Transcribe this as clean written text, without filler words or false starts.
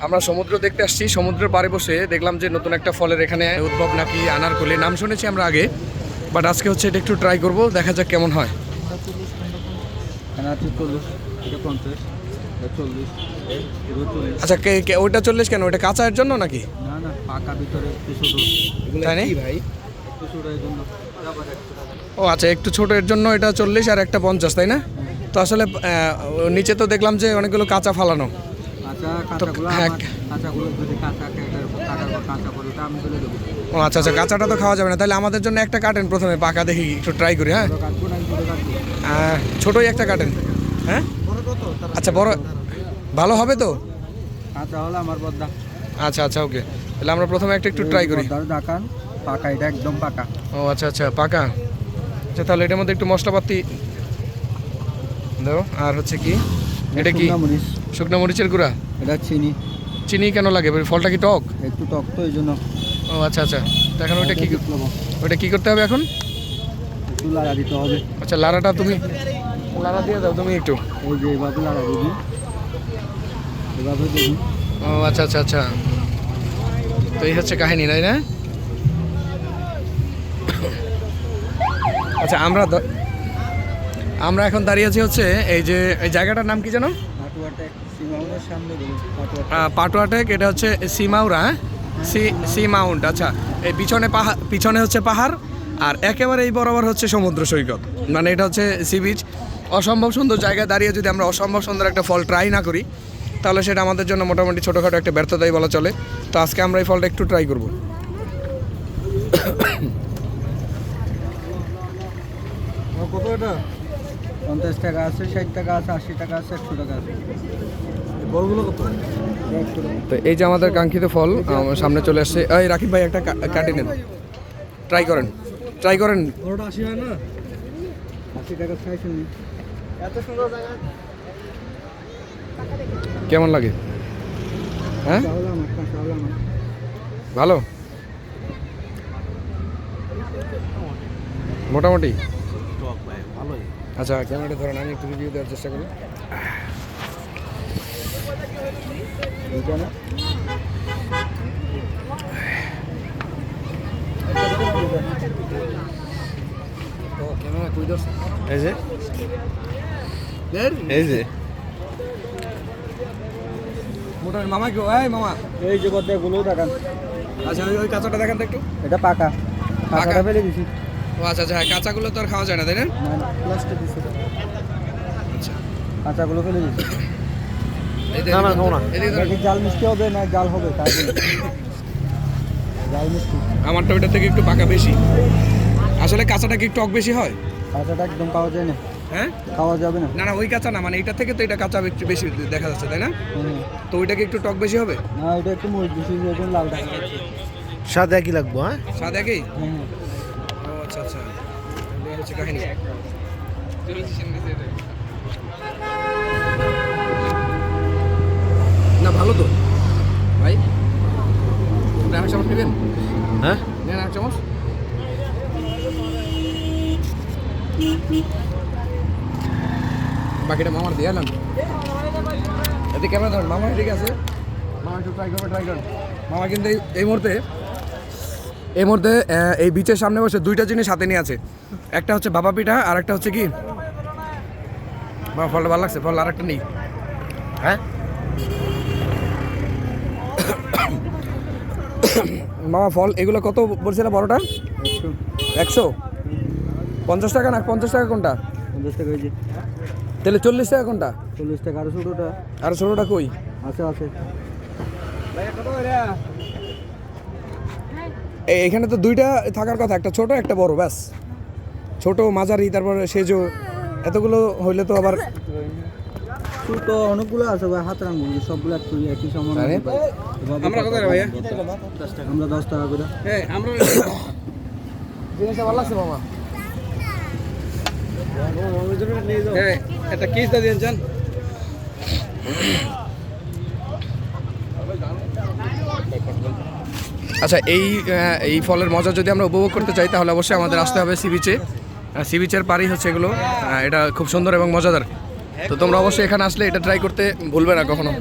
আমরা সমুদ্র দেখতে আসছি। সমুদ্রের পাড়ে বসে দেখলাম যে নতুন একটা ফলের এখানে উদ্ভব নাকি আনারকলি, নাম শুনেছি আমরা আগে, বাট আজকে হচ্ছে এটা একটু ট্রাই করব, দেখা যাক কেমন হয়। আচ্ছা, ওইটা 40 কেন? ওইটা কাঁচার জন্য নাকি? তাই না ভাই? ও আচ্ছা, একটু ছোট এর জন্য এটা 40 আর একটা 50, তাই না? তো আসলে নিচে তো দেখলাম যে অনেকগুলো কাঁচা ফালানো। ও আচ্ছা আচ্ছা, কাঁচাটা তো খাওয়া যাবে না, তাহলে আমাদের জন্য একটা কাটেন প্রথমে, পাকা দেখি একটু ট্রাই করি। হ্যাঁ, ছোটই একটা কাটেন। হ্যাঁ আচ্ছা, বড় ভালো হবে তো? আচ্ছা আচ্ছা, ওকে, তাহলে আমরা প্রথমে একটা একটু ট্রাই করি। পাকা, এটা একদম পাকা। ও আচ্ছা আচ্ছা, পাকা। আচ্ছা, তাহলে এটার মধ্যে একটু মশলাপাতি দাও। আর হচ্ছে কি এটা? কি শুকনো মরিচের গুঁড়া? এটা চিনি। চিনি কেন লাগে? ফলটা কি টক? একটু টক তো, এই জন্য। ও আচ্ছা আচ্ছা, তো এখন ওইটা কি, ওইটা কি করতে হবে এখন? একটু লাড়া দিতে হবে। আচ্ছা, লাড়াটা তুমি লাড়া দিয়ে দাও তুমি একটু। এই যে এভাবে লাড়া দিবি, এভাবে দিবি। ও আচ্ছা আচ্ছা আচ্ছা, তো এই হচ্ছে কাহিনী, তাই না? আচ্ছা, আমরা এখন দাঁড়িয়ে আছি হচ্ছে এই যে এই জায়গাটার নাম কি জানো? পাটুয়াটেক। এটা হচ্ছে সীমাউরা, সি মাউন্ট। আচ্ছা, এই পিছনে হচ্ছে পাহাড়, আর একেবারে এই বরাবর হচ্ছে সমুদ্র সৈকত, মানে এটা হচ্ছে সি বিচ। অসম্ভব সুন্দর জায়গায় দাঁড়িয়ে যদি আমরা অসম্ভব সুন্দর একটা ফল ট্রাই না করি, তাহলে সেটা আমাদের জন্য মোটামুটি ছোটোখাটো একটা ব্যর্থতাই বলা চলে। তো আজকে আমরা এই ফলটা একটু ট্রাই করব। কত এটা? 50 টাকা আছে, 60 টাকা আছে, 80 টাকা আছে, 100 টাকা আছে। বলগুলো কত? তো এই যে আমাদের কাঙ্ক্ষিত ফল আমার সামনে চলে আসছে। এই রাকিব ভাই, একটা কাটি নেন, ট্রাই করেন। 80 হয় না? 80 টাকা খাইছেন? এত সুন্দর জায়গা, কেমন লাগে? হ্যাঁ, ভালো, মোটামুটি। আচ্ছা, ক্যামেরাটা ধরেন, আমি একটু রিভিউ দেওয়ার চেষ্টা করি। মোটামুটি মামা কি? এই মামা, এই যে গুলো দেখান। আচ্ছা, ওই কাঁচাটা দেখান তো একটু। এটা পাকা, পাকাটা ফেলে দিছি। ও আচ্ছা আচ্ছা, হ্যাঁ, কাঁচাগুলো তো আর খাওয়া যায় না, তাই না? প্লাস্টিক দিছি। আচ্ছা, কাঁচাগুলো ফেলে দিছি। না না, খাও না। এদিকে জাল মিষ্টি হবে না জাল হবে তাই বলি। জাল মিষ্টি আমারটা ওইটা থেকে একটু পাকা বেশি। আসলে কাঁচাটা কি একটু টক বেশি হয়? কাঁচাটা একদম পাওয়া যায় না। হ্যাঁ, খাওয়া যাবে না। না না, ওই কাঁচা না, মানে এটা থেকে তো এটা কাঁচা একটু বেশি দেখা যাচ্ছে, তাই না? তো ওইটাকে একটু টক বেশি হবে না, ওইটা একটু মরিচ বেশি, ওজন লাল দেখা যাচ্ছে। স্বাদ একই লাগবো। হ্যাঁ, স্বাদ একই। হ্যাঁ, ও আচ্ছা আচ্ছা, এই হচ্ছে কাহিনী। না, ভালো তো ভাই। এক চামচ নেবেন? হ্যাঁ, নেন এক চামচ। বাকিটা মামার দিয়ে এলাম। এদিকে ক্যামেরা ধরেন, মামা এদিকে আছে। মামা একটু ট্রাই করেন। মামা কিন্তু এই মুহূর্তে এই বিচের সামনে বসে দুইটা জিনিস হাতে নিয়ে আছে। একটা হচ্ছে ভাপা পিঠা, আর একটা হচ্ছে কি, মামা ফলটা ভালো লাগছে? ফল আর একটা নেই। হ্যাঁ মামা, ফল এগুলো কত বলছিল? বড়টা 100? 50 টাকা না? 50 টাকা কোনটা? 50 টাকা কেজি। তাহলে 40 টাকা কোনটা? 40 টাকা। আর ছোটোটা? আর 16টা কই? আছে আছে। এখানে তো দুইটা থাকার কথা, একটা ছোট একটা বড়, ব্যাস। ছোট, মাঝারি, তারপরে সেজো, এতগুলো হইলে তো আবার। ছোট অনেকগুলো আছে ভাই, হাত রাখবো সবগুলো একই সমান। আমরা কত রে ভাইয়া? আমরা 10 টাকা করে। আমরা জিনিসটা ভালো লাগছে মামা। একটা কিস দিয়ে দেন। আচ্ছা, এই ফলের মজা যদি আমরা উপভোগ করতে চাই, তাহলে অবশ্যই আমাদের আসতে হবে সি বিচে। সি বিচের পাড়ি হচ্ছে এগুলো। এটা খুব সুন্দর এবং মজাদার। তো তোমরা অবশ্যই এখানে আসলে এটা ট্রাই করতে ভুলবে না কখনো।